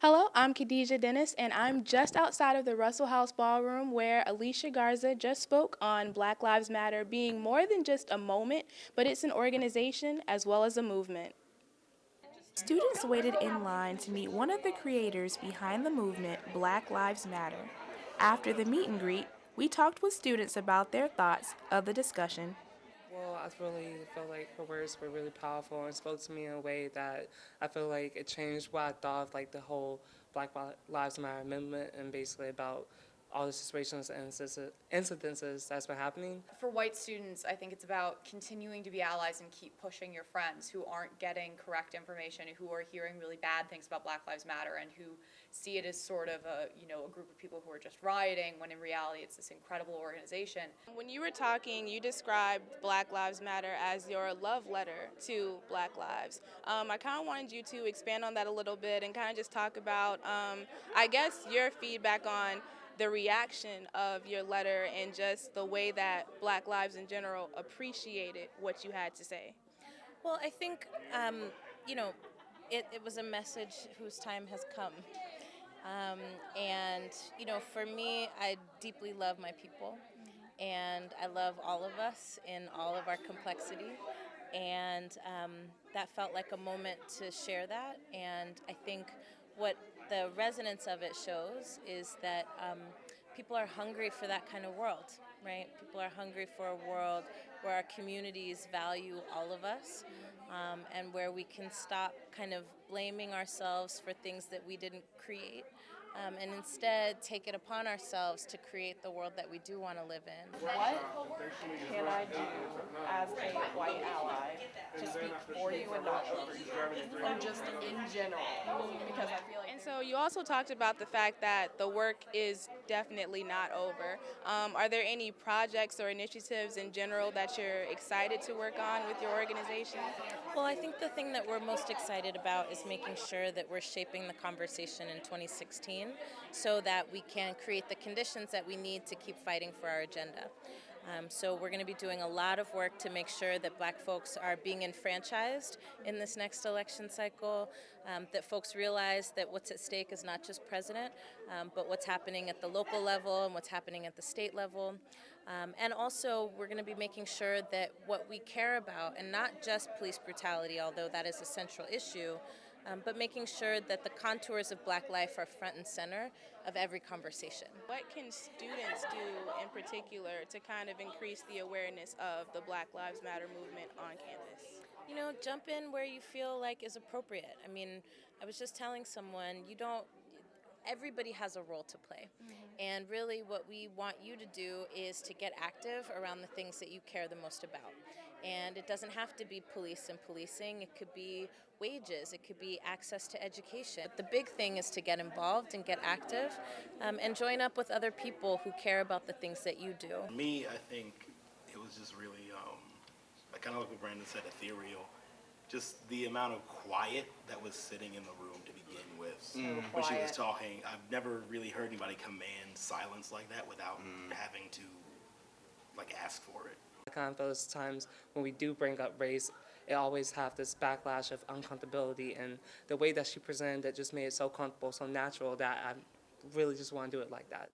Hello, I'm Khadijah Dennis, and I'm just outside of the Russell House Ballroom where Alicia Garza just spoke on Black Lives Matter being more than just a moment, but it's an organization as well as a movement. Students waited in line to meet one of the creators behind the movement, Black Lives Matter. After the meet and greet, we talked with students about their thoughts of the discussion. Well, I really feel like her words were really powerful and spoke to me in a way that I feel like it changed what I thought of like the whole Lives Matter movement and basically about all the situations and incidences that's been happening. For white students, I think it's about continuing to be allies and keep pushing your friends who aren't getting correct information, who are hearing really bad things about Black Lives Matter, and who see it as sort of a group of people who are just rioting, when in reality it's this incredible organization. When you were talking, you described Black Lives Matter as your love letter to Black lives. I kind of wanted you to expand on that a little bit and kind of just talk about, I guess, your feedback on the reaction of your letter and just the way that Black lives in general appreciated what you had to say. Well, I think, you know, it was a message whose time has come. Um, and, for me, I deeply love my people. And I love all of us in all of our complexity. And that felt like a moment to share that. And I think what the resonance of it shows is that people are hungry for that kind of world, right? People are hungry for a world where our communities value all of us, and where we can stop kind of blaming ourselves for things that we didn't create, and instead take it upon ourselves to create the world that we do want to live in. What can I do as a white ally to speak for you and not over you? Or just in general? Because I feel like And so you also talked about the fact that the work is definitely not over. Are there any projects or initiatives in general that you're excited to work on with your organization? Well, I think the thing that we're most excited about is making sure that we're shaping the conversation in 2016 so that we can create the conditions that we need to keep fighting for our agenda. So we're going to be doing a lot of work to make sure that Black folks are being enfranchised in this next election cycle, that folks realize that what's at stake is not just president, but what's happening at the local level and what's happening at the state level. And also, we're going to be making sure that what we care about, and not just police brutality, although that is a central issue, but making sure that the contours of Black life are front and center of every conversation. What can students do in particular to kind of increase the awareness of the Black Lives Matter movement on campus? Jump in where you feel like is appropriate. I mean, I was just telling someone, everybody has a role to play. And really what we want you to do is to get active around the things that you care the most about. And it doesn't have to be police and policing. It could be wages. It could be access to education. The big thing is to get involved and get active, and join up with other people who care about the things that you do. For me, I think it was just really, like kind of like what Brandon said, ethereal. Just the amount of quiet that was sitting in the room to begin with. When she was talking, I've never really heard anybody command silence like that without having to like ask for it. I kind of feel those times when we do bring up race, it always have this backlash of uncomfortability, and the way that she presented it just made it so comfortable, so natural that I really just want to do it like that.